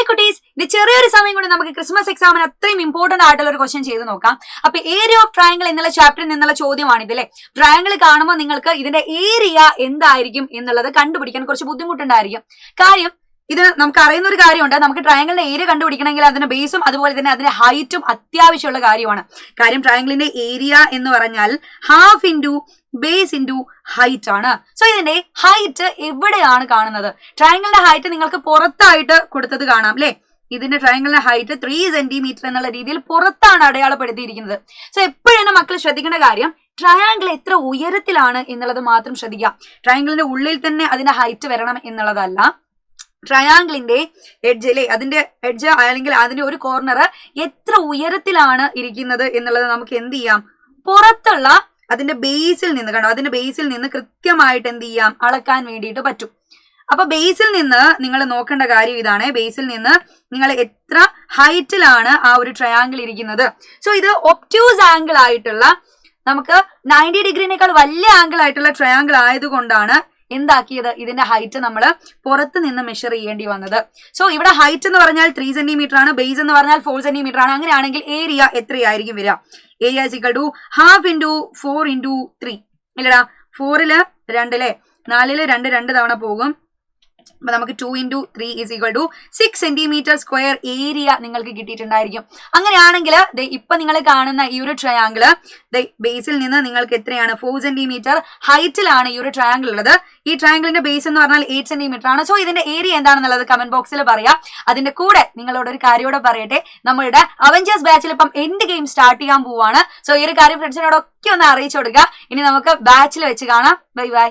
കുട്ടീസ്, ഇത് ചെറിയൊരു സമയം കൊണ്ട് നമുക്ക് ക്രിസ്മസ് എക്സാമിന് അത്രയും ഇമ്പോർട്ടന്റ് ആയിട്ടുള്ള ഒരു ക്വസ്റ്റ്യൻ ചെയ്ത് നോക്കാം. അപ്പൊ ഏരിയ ഓഫ് ട്രയാങ്കിൾ എന്നുള്ള ചാപ്റ്ററിൽ നിന്നുള്ള ചോദ്യമാണ് ഇത് അല്ലെ. ട്രയാങ്കിൾ കാണുമ്പോൾ നിങ്ങൾക്ക് ഇതിന്റെ ഏരിയ എന്തായിരിക്കും എന്നുള്ളത് കണ്ടുപിടിക്കാൻ കുറച്ച് ബുദ്ധിമുട്ടുണ്ടായിരിക്കും. കാര്യം ഇത് നമുക്ക് അറിയുന്ന ഒരു കാര്യമുണ്ട്, നമുക്ക് ട്രയാങ്കിളിന്റെ ഏരിയ കണ്ടുപിടിക്കണമെങ്കിൽ അതിന്റെ ബേസും അതുപോലെ തന്നെ അതിന്റെ ഹൈറ്റും അത്യാവശ്യമുള്ള കാര്യമാണ്. കാര്യം ട്രയാങ്കിളിന്റെ ഏരിയ എന്ന് പറഞ്ഞാൽ half into base into height ആണ്. സോ ഇതിന്റെ ഹൈറ്റ് എവിടെയാണ് കാണുന്നത്? ട്രയാങ്കിളിന്റെ ഹൈറ്റ് നിങ്ങൾക്ക് പുറത്തായിട്ട് കൊടുത്തത് കാണാം അല്ലെ. ഇതിന്റെ ട്രയാങ്കിളിന്റെ ഹൈറ്റ് 3 സെന്റിമീറ്റർ എന്നുള്ള രീതിയിൽ പുറത്താണ് അടയാളപ്പെടുത്തിയിരിക്കുന്നത്. സോ എപ്പോഴും മക്കൾ ശ്രദ്ധിക്കേണ്ട കാര്യം ട്രയാങ്കിൾ എത്ര ഉയരത്തിലാണ് എന്നുള്ളത് മാത്രം ശ്രദ്ധിക്കുക. ട്രയാങ്കിളിന്റെ ഉള്ളിൽ തന്നെ അതിന്റെ ഹൈറ്റ് വരണം എന്നുള്ളതല്ല. ട്രയാങ്കിളിന്റെ എഡ്ജ് അല്ലെ, അതിന്റെ എഡ്ജ് അല്ലെങ്കിൽ അതിന്റെ ഒരു കോർണർ എത്ര ഉയരത്തിലാണ് ഇരിക്കുന്നത് എന്നുള്ളത് നമുക്ക് എന്ത് ചെയ്യാം, പുറത്തുള്ള അതിന്റെ ബേസിൽ നിന്ന് കണ്ടോ, അതിന്റെ ബേസിൽ നിന്ന് കൃത്യമായിട്ട് എന്ത് ചെയ്യാം, അളക്കാൻ വേണ്ടിയിട്ട് പറ്റും. അപ്പൊ ബേസിൽ നിന്ന് നിങ്ങൾ നോക്കേണ്ട കാര്യം ഇതാണ്, ബേസിൽ നിന്ന് നിങ്ങൾ എത്ര ഹൈറ്റിലാണ് ആ ഒരു ട്രയാങ്കിൾ ഇരിക്കുന്നത്. സോ ഇത് ഒബ്റ്റ്യൂസ് ആംഗിൾ ആയിട്ടുള്ള നമുക്ക് 90 ഡിഗ്രിനേക്കാൾ വലിയ ആംഗിൾ ആയിട്ടുള്ള ട്രയാങ്കിൾ ആയതുകൊണ്ടാണ് എന്താക്കിയത്, ഇതിന്റെ ഹൈറ്റ് നമ്മൾ പുറത്ത് നിന്ന് മെഷർ ചെയ്യേണ്ടി വന്നത്. സോ ഇവിടെ ഹൈറ്റ് എന്ന് പറഞ്ഞാൽ 3 സെന്റിമീറ്റർ ആണ്, ബേസ് എന്ന് പറഞ്ഞാൽ 4 സെന്റിമീറ്റർ ആണ്. അങ്ങനെയാണെങ്കിൽ ഏരിയ എത്രയായിരിക്കും വരിക? Area is equal to half into 4 into 3 ഇല്ലടാ, 4ല് 2 അല്ലേ, 4ല് 2 തവണ പോകും. അപ്പൊ നമുക്ക് 2 into 3 is equal to 6 centimetre square area നിങ്ങൾക്ക് കിട്ടിയിട്ടുണ്ടായിരിക്കും. അങ്ങനെയാണെങ്കിൽ ഇപ്പൊ നിങ്ങൾ കാണുന്ന ഈ ഒരു ട്രയാങ്കിള് ബേസിൽ നിന്ന് നിങ്ങൾക്ക് എത്രയാണ്, 4 സെന്റിമീറ്റർ ഹൈറ്റിലാണ് ഈ ഒരു ട്രയാങ്കിൾ ഉള്ളത്. ഈ ട്രയാങ്കിളിന്റെ ബേസ് എന്ന് പറഞ്ഞാൽ 8 സെന്റിമീറ്റർ ആണ്. സോ ഇതിന്റെ ഏരിയ എന്താണെന്നുള്ളത് കമന്റ് ബോക്സിൽ പറയാം. അതിന്റെ കൂടെ നിങ്ങളോട് ഒരു കാര്യോടെ പറയട്ടെ, നമ്മളുടെ അവഞ്ചേഴ്സ് ബാച്ചിൽ ഇപ്പം എൻഡ് ഗെയിം സ്റ്റാർട്ട് ചെയ്യാൻ പോവാണ്. സോ ഈ ഒരു കാര്യം ഫ്രണ്ട്സിനോടൊക്കെ ഒന്ന് അറിയിച്ചു കൊടുക്കുക. ഇനി നമുക്ക് ബാച്ചിൽ വെച്ച് കാണാം. Bye bye.